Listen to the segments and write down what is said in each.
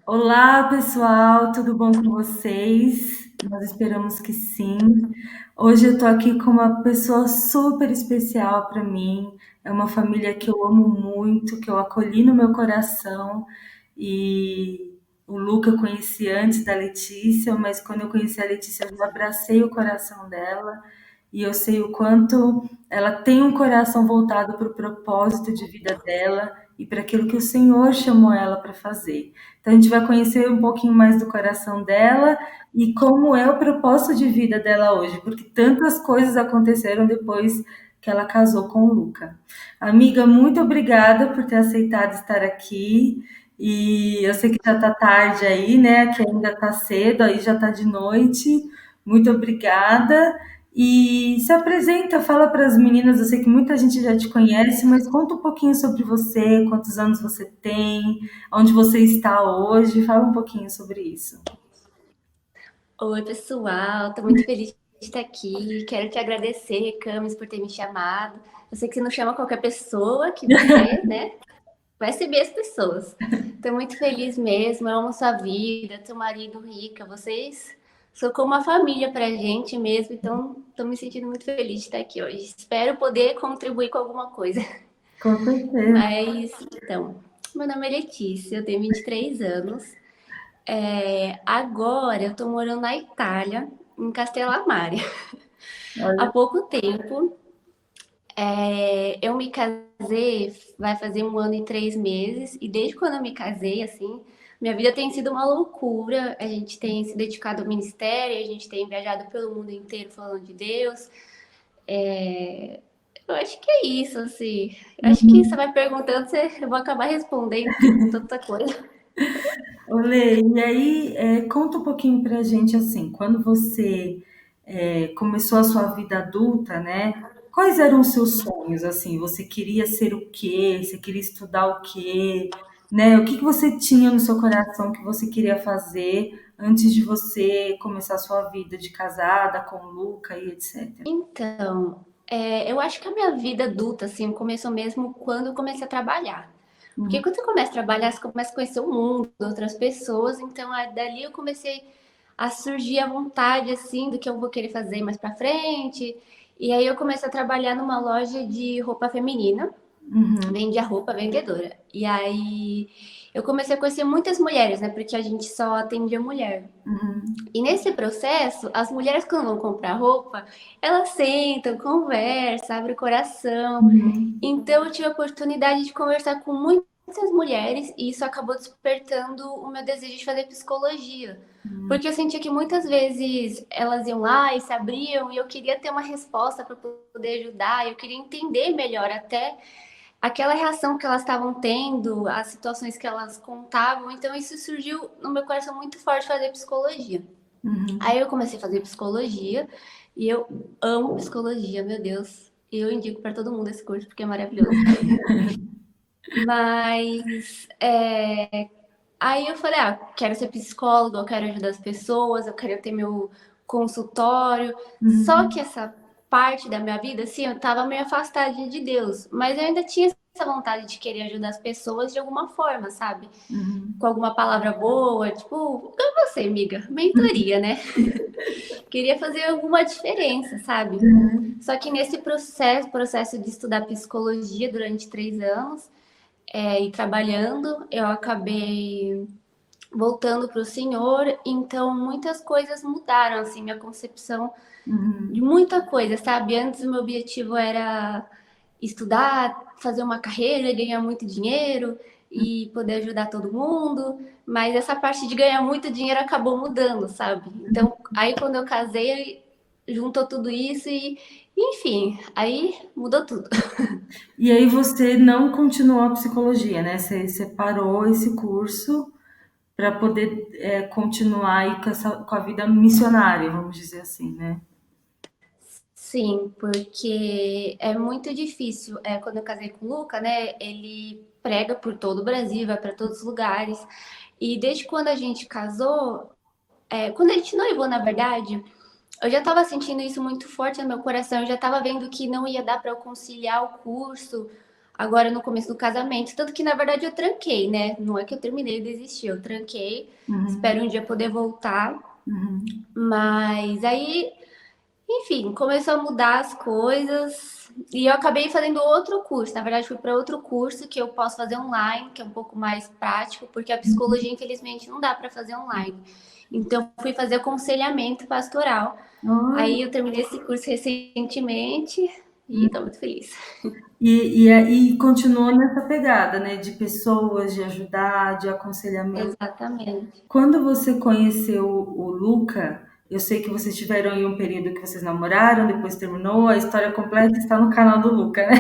Olá, pessoal, tudo bom com vocês? Nós esperamos que sim. Hoje eu tô aqui com uma pessoa super especial para mim. É uma família que eu amo muito, que eu acolhi no meu coração. E o Luca eu conheci antes da Letícia, mas quando eu conheci a Letícia, eu já abracei o coração dela. E eu sei o quanto ela tem um coração voltado para o propósito de vida dela e para aquilo que o Senhor chamou ela para fazer. Então a gente vai conhecer um pouquinho mais do coração dela e como é o propósito de vida dela hoje, porque tantas coisas aconteceram depois que ela casou com o Luca. Amiga, muito obrigada por ter aceitado estar aqui. E eu sei que já está tarde aí, né? Que ainda está cedo, aí já está de noite. Muito obrigada. E se apresenta, fala para as meninas. Eu sei que muita gente já te conhece, mas conta um pouquinho sobre você, quantos anos você tem, onde você está hoje. Fala um pouquinho sobre isso. Oi, pessoal, estou muito feliz de estar aqui. Quero te agradecer, Camis, por ter me chamado. Eu sei que você não chama qualquer pessoa, que você, né, vai receber as pessoas. Estou muito feliz mesmo, eu amo sua vida, seu marido, Rica, vocês são como uma família pra gente mesmo, então estou me sentindo muito feliz de estar aqui hoje. Espero poder contribuir com alguma coisa. Com certeza. Mas, então, meu nome é Letícia, eu tenho 23 anos. Agora eu tô morando na Itália, em Castellammare. Há Olha, pouco tempo, eu me casei, vai fazer 1 ano e 3 meses, e desde quando eu me casei, assim, minha vida tem sido uma loucura. A gente tem se dedicado ao ministério, a gente tem viajado pelo mundo inteiro falando de Deus. Eu acho que é isso, assim. Eu acho que você vai perguntando, eu vou acabar respondendo, porque tem tanta coisa. Olê, e aí, conta um pouquinho pra gente assim, quando você começou a sua vida adulta, né? Quais eram os seus sonhos, assim? Você queria ser o quê? Você queria estudar o quê? Né? O que que você tinha no seu coração que você queria fazer antes de você começar a sua vida de casada com o Luca e etc. Então, eu acho que a minha vida adulta, assim, começou mesmo quando eu comecei a trabalhar. Porque Uhum, quando você começa a trabalhar, você começa a conhecer o mundo, outras pessoas. Então, dali eu comecei a surgir a vontade, assim, do que eu vou querer fazer mais pra frente. E aí eu comecei a trabalhar numa loja de roupa feminina. uhum, Vendia roupa vendedora. E aí eu comecei a conhecer muitas mulheres, né? Porque a gente só atendia mulher. uhum, E nesse processo, as mulheres quando vão comprar roupa, elas sentam, conversam, abrem o coração. uhum, Então eu tive a oportunidade de conversar com muitas mulheres e isso acabou despertando o meu desejo de fazer psicologia. Porque eu sentia que muitas vezes elas iam lá e se abriam e eu queria ter uma resposta para poder ajudar, eu queria entender melhor até aquela reação que elas estavam tendo, as situações que elas contavam. Então isso surgiu no meu coração muito forte fazer psicologia. uhum. Aí eu comecei a fazer psicologia e eu amo psicologia, meu Deus. E eu indico para todo mundo esse curso porque é maravilhoso. Mas aí eu falei, quero ser psicóloga, eu quero ajudar as pessoas, eu quero ter meu consultório. Só que Uhum, essa parte da minha vida, assim, eu tava meio afastada de Deus, mas eu ainda tinha essa vontade de querer ajudar as pessoas de alguma forma, sabe? Com uhum, alguma palavra boa, tipo, com você, amiga, mentoria, né? Queria fazer alguma diferença, sabe? uhum, Só que nesse processo de estudar psicologia durante 3 anos, e trabalhando, eu acabei voltando para o Senhor, então muitas coisas mudaram, assim, minha concepção de uhum. muita coisa, sabe? Antes o meu objetivo era estudar, fazer uma carreira, ganhar muito dinheiro e poder ajudar todo mundo, mas essa parte de ganhar muito dinheiro acabou mudando, sabe? Então, aí quando eu casei, juntou tudo isso e, enfim, aí mudou tudo. E aí você não continuou a psicologia, né? Você separou esse curso para poder continuar aí com a vida missionária, vamos dizer assim, né? Sim, porque é muito difícil. Quando eu casei com o Luca, né? Ele prega por todo o Brasil, vai para todos os lugares. E desde quando a gente casou, quando a gente noivou, na verdade, eu já estava sentindo isso muito forte no meu coração. Eu já estava vendo que não ia dar para eu conciliar o curso, agora no começo do casamento. Tanto que, na verdade, eu tranquei, né? Não é que eu terminei e desisti, eu tranquei. Uhum. Espero um dia poder voltar. Uhum. Mas aí, enfim, começou a mudar as coisas. E eu acabei fazendo outro curso. Na verdade, fui para outro curso que eu posso fazer online, que é um pouco mais prático, porque a psicologia, infelizmente, não dá para fazer online. Então, fui fazer aconselhamento pastoral. Olha. Aí eu terminei esse curso recentemente e estou muito feliz. E continuou nessa pegada, né, de pessoas, de ajudar, de aconselhamento. Exatamente. Quando você conheceu o Luca, eu sei que vocês tiveram aí um período que vocês namoraram, depois terminou, a história completa está no canal do Luca, né?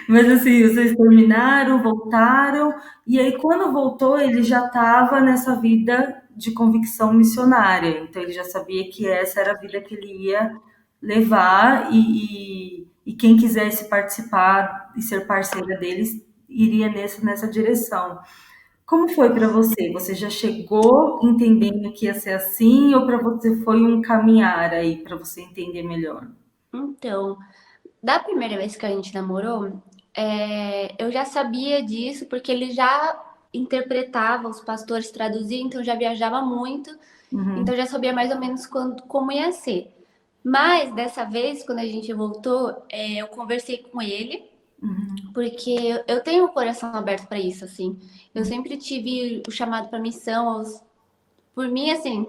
Mas assim, vocês terminaram, voltaram, e aí quando voltou, ele já estava nessa vida de convicção missionária, então ele já sabia que essa era a vida que ele ia levar, e quem quisesse participar e ser parceira deles iria nessa direção. Como foi para você? Você já chegou entendendo que ia ser assim, ou para você foi um caminhar aí para você entender melhor? Então, da primeira vez que a gente namorou, eu já sabia disso porque ele já interpretava, os pastores traduziam, então já viajava muito, então Uhum, já sabia mais ou menos como ia ser. Mas dessa vez, quando a gente voltou, eu conversei com ele, uhum, porque eu tenho o coração aberto para isso, assim. Eu sempre tive o chamado para missão, por mim, assim,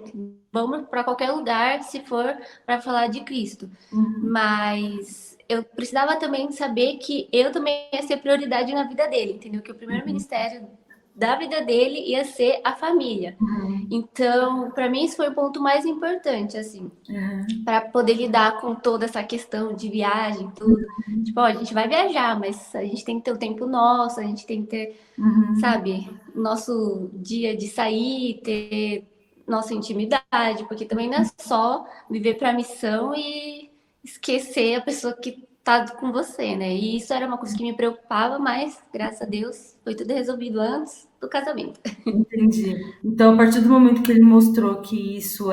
vamos para qualquer lugar se for para falar de Cristo. uhum, Mas eu precisava também saber que eu também ia ser prioridade na vida dele, entendeu? Que o primeiro ministério da vida dele ia ser a família. uhum, Então, para mim, isso foi o ponto mais importante, assim, uhum, para poder lidar com toda essa questão de viagem, tudo. Tipo, ó, a gente vai viajar, mas a gente tem que ter o tempo nosso, a gente tem que ter, uhum. sabe, nosso dia de sair, ter nossa intimidade, porque também não é só viver para a missão e esquecer a pessoa que tá com você, né? E isso era uma coisa que me preocupava, mas graças a Deus foi tudo resolvido antes do casamento. Entendi. Então, a partir do momento que ele mostrou que isso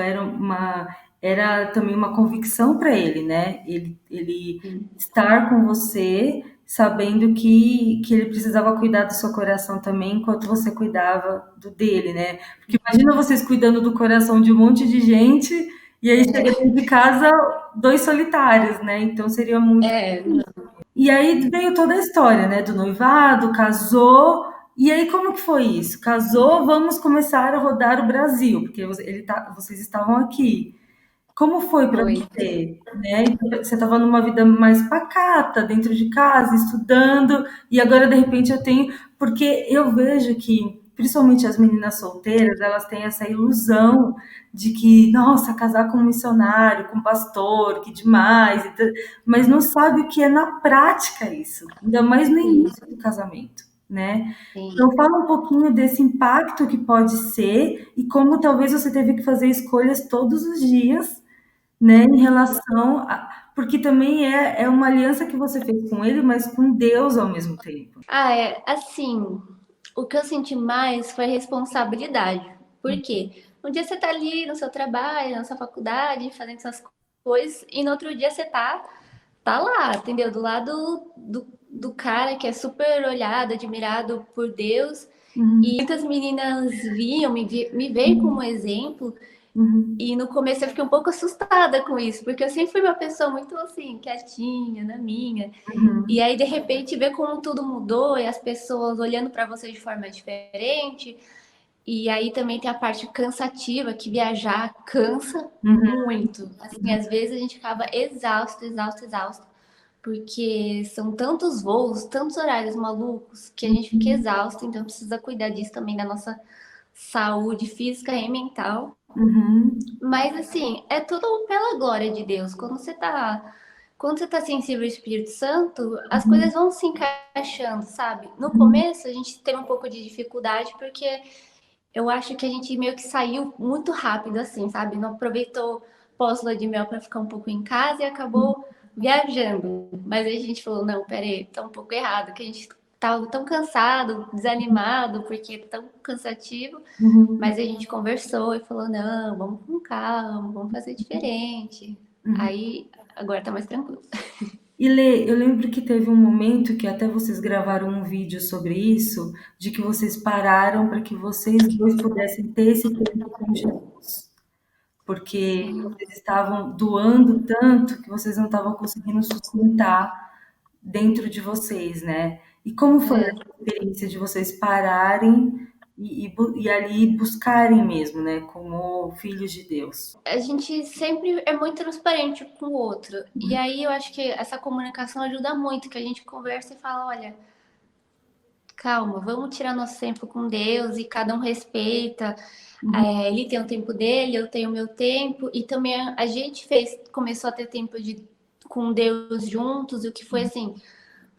era também uma convicção para ele, né? Ele estar com você, sabendo que ele precisava cuidar do seu coração também, enquanto você cuidava do dele, né? Porque imagina vocês cuidando do coração de um monte de gente, e aí chega dentro de casa dois solitários, né? Então seria muito. É, E aí veio toda a história, né, do noivado, casou, e aí como que foi isso? Casou, vamos começar a rodar o Brasil, porque vocês estavam aqui. Como foi para foi. você, né? Você estava numa vida mais pacata, dentro de casa, estudando, e agora de repente eu tenho, porque eu vejo que principalmente as meninas solteiras, elas têm essa ilusão de que, nossa, casar com um missionário, com um pastor, que demais, mas não sabe o que é na prática isso, ainda mais no Sim, início do casamento, né? sim. Então, fala um pouquinho desse impacto que pode ser e como talvez você teve que fazer escolhas todos os dias, né, em relação a, porque também é uma aliança que você fez com ele, mas com Deus ao mesmo tempo. Assim, o que eu senti mais foi responsabilidade. Por quê? Um dia você tá ali no seu trabalho, na sua faculdade, fazendo suas coisas, e no outro dia você tá lá, entendeu? Do lado do cara que é super olhado, admirado por Deus. E Uhum, muitas meninas viam, me veem como exemplo. uhum, E no começo eu fiquei um pouco assustada com isso, porque eu sempre fui uma pessoa muito assim, quietinha, na minha. E uhum, aí, de repente, ver como tudo mudou e as pessoas olhando para você de forma diferente. E aí também tem a parte cansativa, que viajar cansa uhum, muito. Assim, às vezes a gente acaba exausto, exausto, exausto. Porque são tantos voos, tantos horários malucos, que a gente fica exausto. Então precisa cuidar disso também da nossa saúde física e mental. uhum, Mas assim, é tudo pela glória de Deus. Quando você tá sensível ao Espírito Santo, as coisas vão se encaixando, sabe? No uhum, começo a gente teve um pouco de dificuldade porque eu acho que a gente meio que saiu muito rápido assim, sabe? Não aproveitou pós-lua de mel para ficar um pouco em casa e acabou viajando. Mas aí a gente falou, não, peraí, tá um pouco errado, que a gente tava tão cansado, desanimado, porque é tão cansativo. uhum, Mas a gente conversou e falou: não, vamos com calma, vamos fazer diferente. uhum. Aí agora tá mais tranquilo. E Lê, eu lembro que teve um momento que até vocês gravaram um vídeo sobre isso, de que vocês pararam para que vocês dois pudessem ter esse tempo com Jesus. Porque Sim. vocês estavam doando tanto que vocês não estavam conseguindo sustentar dentro de vocês, né? E como foi É. essa experiência de vocês pararem e ali buscarem mesmo, né? Como filhos de Deus? A gente sempre é muito transparente com o outro. E aí eu acho que essa comunicação ajuda muito, que a gente conversa e fala, olha, calma, vamos tirar nosso tempo com Deus e cada um respeita. Ele tem o tempo dele, eu tenho o meu tempo. E também a gente começou a ter tempo com Deus juntos, o que foi assim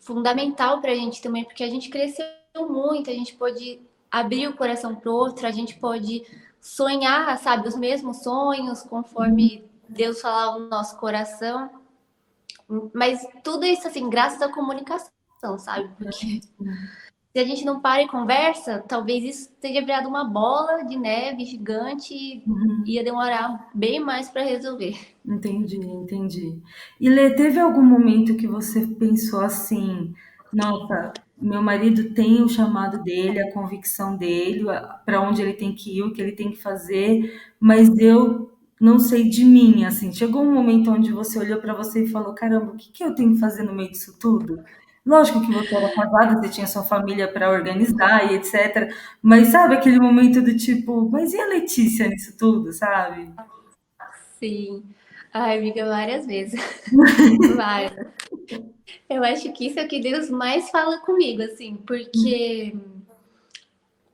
fundamental para a gente também, porque a gente cresceu muito, a gente pôde abrir o coração para o outro, a gente pôde sonhar, sabe, os mesmos sonhos conforme Deus falar o nosso coração. Mas tudo isso, assim, graças à comunicação, sabe? Porque se a gente não para e conversa, talvez isso tenha virado uma bola de neve gigante e ia demorar bem mais para resolver. Entendi, entendi. E Lê, teve algum momento que você pensou assim, nossa, meu marido tem o chamado dele, a convicção dele, para onde ele tem que ir, o que ele tem que fazer, mas eu não sei de mim, assim. Chegou um momento onde você olhou para você e falou, caramba, o que que eu tenho que fazer no meio disso tudo? Lógico que você era casada, você tinha sua família para organizar e etc. Mas sabe aquele momento do tipo, mas e a Letícia nisso tudo, sabe? Sim. Ai, amiga, várias vezes. Várias. Eu acho que isso é o que Deus mais fala comigo, assim, porque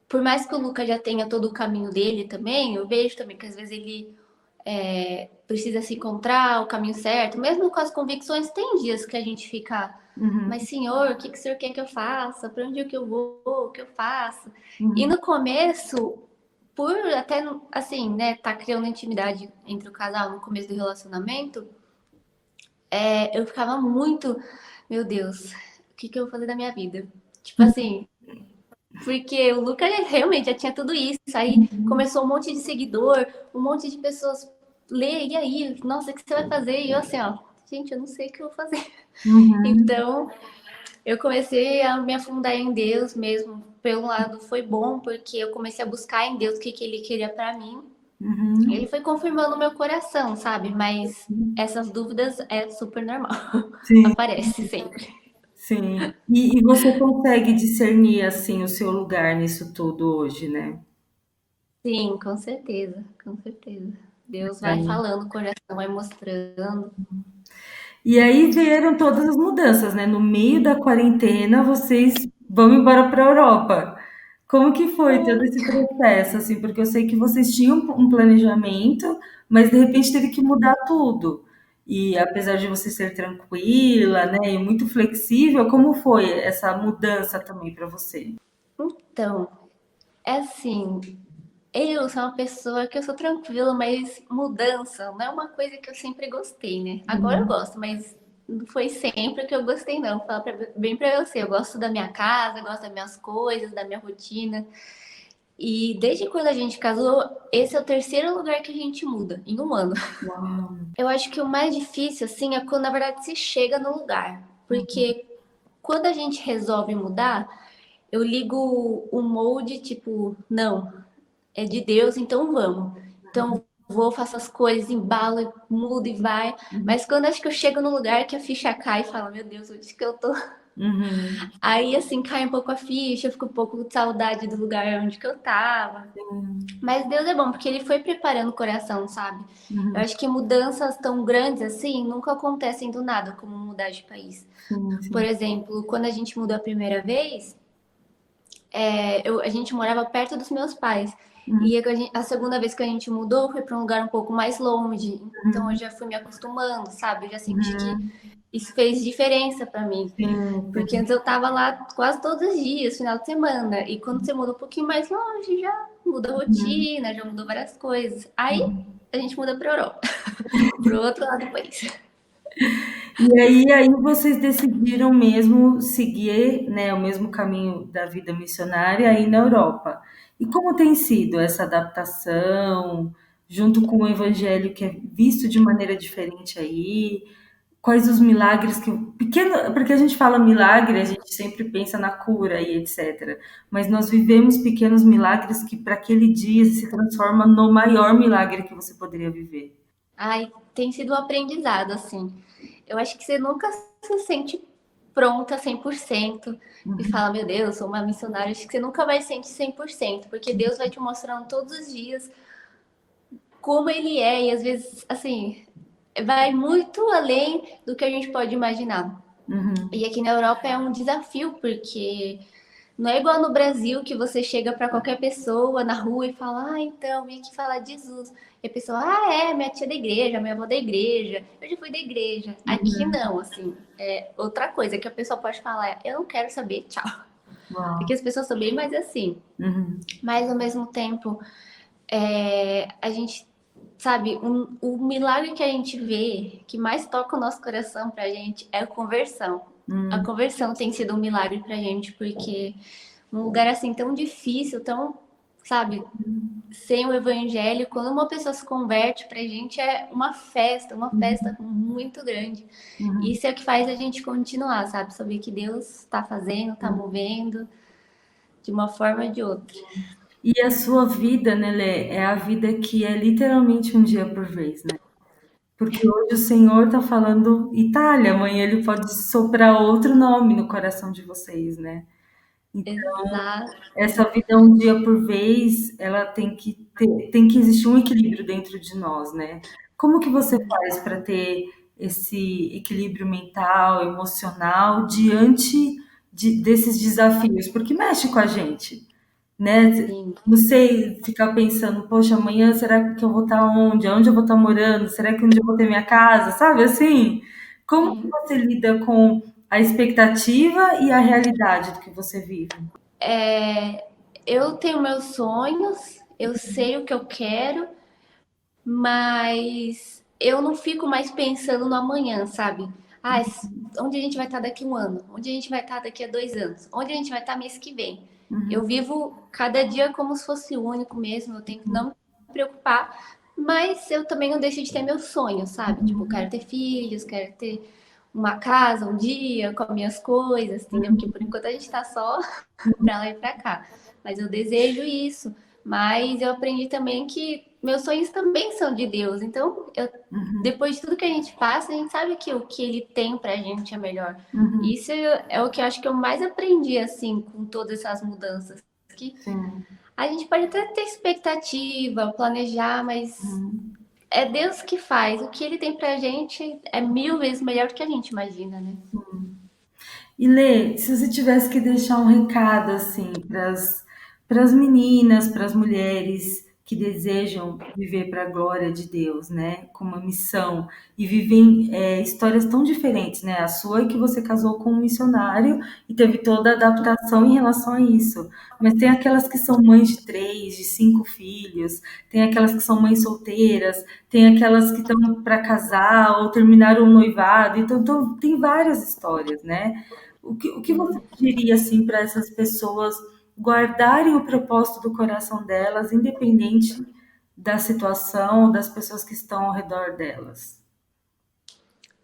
por mais que o Lucas já tenha todo o caminho dele também, eu vejo também que às vezes ele precisa se encontrar o caminho certo, mesmo com as convicções, tem dias que a gente fica, mas Senhor, o que, que o Senhor quer que eu faça? Para onde é que eu vou? O que eu faço? E no começo, por até assim, né, tá criando intimidade entre o casal no começo do relacionamento, eu ficava muito, meu Deus, o que, que eu vou fazer da minha vida? Tipo assim, porque o Lucas realmente já tinha tudo isso. Aí começou um monte de seguidor, um monte de pessoas ler, e aí, nossa, o que você vai fazer? E eu assim, ó, gente, eu não sei o que eu vou fazer. Uhum, Então, eu comecei a me afundar em Deus mesmo. Pelo lado, foi bom, porque eu comecei a buscar em Deus o que, que ele queria para mim. Ele uhum. foi confirmando o meu coração, sabe? Mas essas dúvidas é super normal. Sim, Aparece sempre. sim. E você consegue discernir, assim, o seu lugar nisso tudo hoje, né? Sim, com certeza, com certeza. Deus vai É. falando, o coração vai mostrando. E aí vieram todas as mudanças, né? No meio da quarentena, vocês vão embora para a Europa. Como que foi todo esse processo, assim? Porque eu sei que vocês tinham um planejamento, mas de repente teve que mudar tudo. E apesar de você ser tranquila, né, e muito flexível, como foi essa mudança também para você? Então, é assim, eu sou uma pessoa que eu sou tranquila, mas mudança não é uma coisa que eu sempre gostei, né? Agora eu gosto, mas não foi sempre que eu gostei, não. Falar bem pra você, eu gosto da minha casa, gosto das minhas coisas, da minha rotina. E desde quando a gente casou, esse é o terceiro lugar que a gente muda, em um ano. Uau! Eu acho que o mais difícil, assim, é quando, na verdade, se chega no lugar. Porque quando a gente resolve mudar, eu ligo o molde, tipo, não, é de Deus, então vamos. Então vou, faço as coisas, embalo, mudo e vai. Mas quando acho que eu chego no lugar que a ficha cai e falo, meu Deus, onde que eu tô? Uhum. Aí assim cai um pouco a ficha, eu fico um pouco de saudade do lugar onde que eu tava. Mas Deus é bom, porque ele foi preparando o coração, sabe? Eu Uhum. acho que mudanças tão grandes assim nunca acontecem do nada, como mudar de país. Sim, Por sim. exemplo, quando a gente mudou a primeira vez, a gente morava perto dos meus pais. Uhum. E a segunda vez que a gente mudou foi para um lugar um pouco mais longe. Então eu já fui me acostumando, sabe? Eu já senti que Uhum. isso fez diferença para mim. Sim, Porque sim. antes eu tava lá quase todos os dias, final de semana. E quando você muda um pouquinho mais longe, já muda a rotina, já mudou várias coisas. Aí a gente muda para Europa, pro outro lado do país. E aí vocês decidiram mesmo seguir, né, o mesmo caminho da vida missionária aí na Europa. E como tem sido essa adaptação, junto com o evangelho que é visto de maneira diferente aí? quais os milagres que pequeno, porque a gente fala milagre, a gente sempre pensa na cura e etc. Mas nós vivemos pequenos milagres que para aquele dia se transforma no maior milagre que você poderia viver. Ai, tem sido um aprendizado, assim. Eu acho que você nunca se sente pronta 100% e Uhum, fala, meu Deus, sou uma missionária. Acho que você nunca vai se sentir 100%, porque Deus vai te mostrando todos os dias como Ele é. E às vezes, assim, vai muito além do que a gente pode imaginar. uhum, E aqui na Europa é um desafio, porque não é igual no Brasil que você chega para qualquer pessoa na rua e fala, ah, então, vim aqui falar de Jesus. E a pessoa, ah, é, minha tia é da igreja, minha avó é da igreja, eu já fui da igreja. Aqui uhum. não, assim, é outra coisa que a pessoa pode falar, é, eu não quero saber, tchau. Porque Uau. as pessoas são bem mais assim. Uhum, Mas ao mesmo tempo, a gente sabe, o milagre que a gente vê, que mais toca o nosso coração pra gente, é a conversão. A uhum, conversão tem sido um milagre pra gente, porque um lugar assim tão difícil, tão, sabe, sem o evangelho, quando uma pessoa se converte, pra gente é uma festa muito grande. uhum. Isso é o que faz a gente continuar, sabe? Saber que Deus está fazendo, está Uhum. movendo de uma forma ou de outra. E a sua vida, né, Lê, é a vida que é literalmente um dia por vez, né? Porque hoje o Senhor está falando Itália, amanhã ele pode soprar outro nome no coração de vocês, né? Exato. Essa vida um dia por vez, ela tem que existir um equilíbrio dentro de nós, né? Como que você faz para ter esse equilíbrio mental, emocional diante desses desafios? Porque mexe com a gente, né? Sim. Não sei ficar pensando, poxa, amanhã será que eu vou estar onde? Onde eu vou estar morando? Será que um dia eu vou ter minha casa? Sabe assim? Como que Sim. você lida com a expectativa e a realidade do que você vive? Eu tenho meus sonhos, eu sei o que eu quero, mas eu não fico mais pensando no amanhã, sabe? Ah, onde a gente vai estar daqui um ano? Onde a gente vai estar daqui a 2 anos? Onde a gente vai estar mês que vem? Eu vivo cada dia como se fosse único mesmo, eu tenho que não me preocupar, mas eu também não deixo de ter meus sonhos, sabe? Tipo, eu quero ter filhos, quero ter uma casa um dia com as minhas coisas, entendeu? Porque por enquanto a gente tá só para lá e para cá. Mas eu desejo isso. Mas eu aprendi também que meus sonhos também são de Deus. Então, depois de tudo que a gente passa, a gente sabe que o que Ele tem pra gente é melhor. Uhum, Isso é o que eu acho que eu mais aprendi, assim, com todas essas mudanças. Que sim. a gente pode até ter expectativa, planejar, mas Uhum. é Deus que faz. O que Ele tem pra gente é 1000 vezes melhor do que a gente imagina, né? E Lê, se você tivesse que deixar um recado assim para as meninas, para as mulheres que desejam viver para a glória de Deus, né, com uma missão e vivem histórias tão diferentes, né? A sua é que você casou com um missionário e teve toda a adaptação em relação a isso. Mas tem aquelas que são mães de 3, de 5 filhos, tem aquelas que são mães solteiras, tem aquelas que estão para casar ou terminaram o noivado. Então tem várias histórias, né? O que você diria assim para essas pessoas guardarem o propósito do coração delas, independente da situação, das pessoas que estão ao redor delas?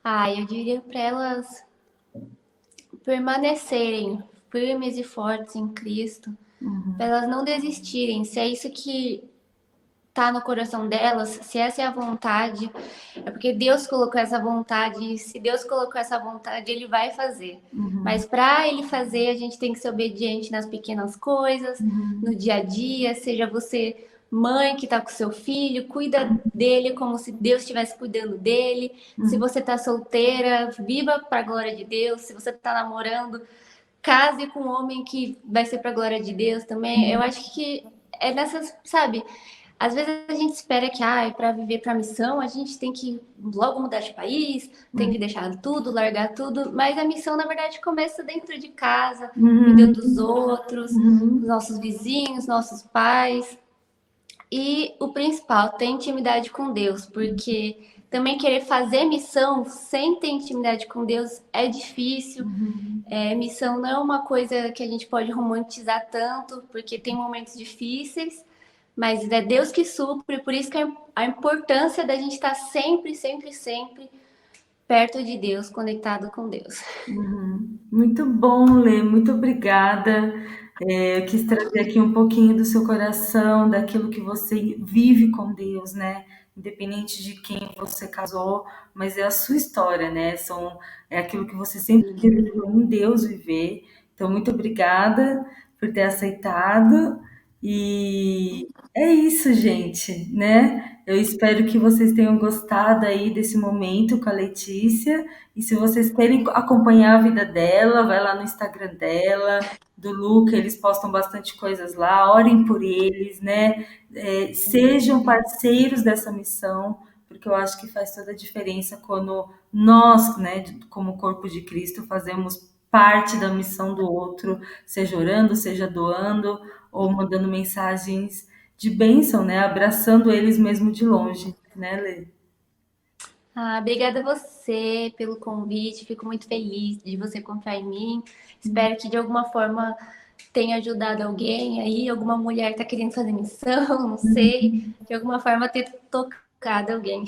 Ah, eu diria para elas permanecerem firmes e fortes em Cristo, para elas não desistirem. Se é isso que tá no coração delas, se essa é a vontade, é porque Deus colocou essa vontade, e se Deus colocou essa vontade, Ele vai fazer. Mas para Ele fazer, a gente tem que ser obediente nas pequenas coisas, no dia a dia, seja você mãe que está com seu filho, cuida dele como se Deus estivesse cuidando dele. Se você está solteira, viva para a glória de Deus. Se você está namorando, case com um homem que vai ser para a glória de Deus também. Eu acho que é nessas, sabe? Às vezes a gente espera que, para viver para a missão, a gente tem que logo mudar de país, tem que deixar tudo, largar tudo, mas a missão, na verdade, começa dentro de casa, cuidando Uhum, dos outros, dos uhum, nossos vizinhos, nossos pais. E o principal, ter intimidade com Deus, porque também querer fazer missão sem ter intimidade com Deus é difícil. Missão não é uma coisa que a gente pode romantizar tanto, porque tem momentos difíceis, mas é Deus que supre, por isso que a importância da gente estar sempre, sempre, sempre perto de Deus, conectado com Deus. Muito bom, Lê, muito obrigada. Eu quis trazer aqui um pouquinho do seu coração, daquilo que você vive com Deus, né? Independente de quem você casou, mas é a sua história, né? É aquilo que você sempre desejou em Deus viver. Então, muito obrigada por ter aceitado. E é isso, gente, né? Eu espero que vocês tenham gostado aí desse momento com a Letícia. E se vocês querem acompanhar a vida dela, vai lá no Instagram dela, do Luca, eles postam bastante coisas lá, orem por eles, né? Sejam parceiros dessa missão, porque eu acho que faz toda a diferença quando nós, né, como corpo de Cristo, fazemos parte da missão do outro, seja orando, seja doando, ou mandando mensagens de bênção, né? Abraçando eles mesmo de longe, né, Lê? Ah, obrigada a você pelo convite. Fico muito feliz de você confiar em mim. Espero que de alguma forma tenha ajudado alguém aí, alguma mulher está querendo fazer missão, não sei, de alguma forma ter tocado alguém.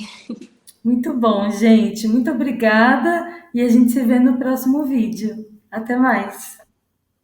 Muito bom, gente. Muito obrigada e a gente se vê no próximo vídeo. Até mais.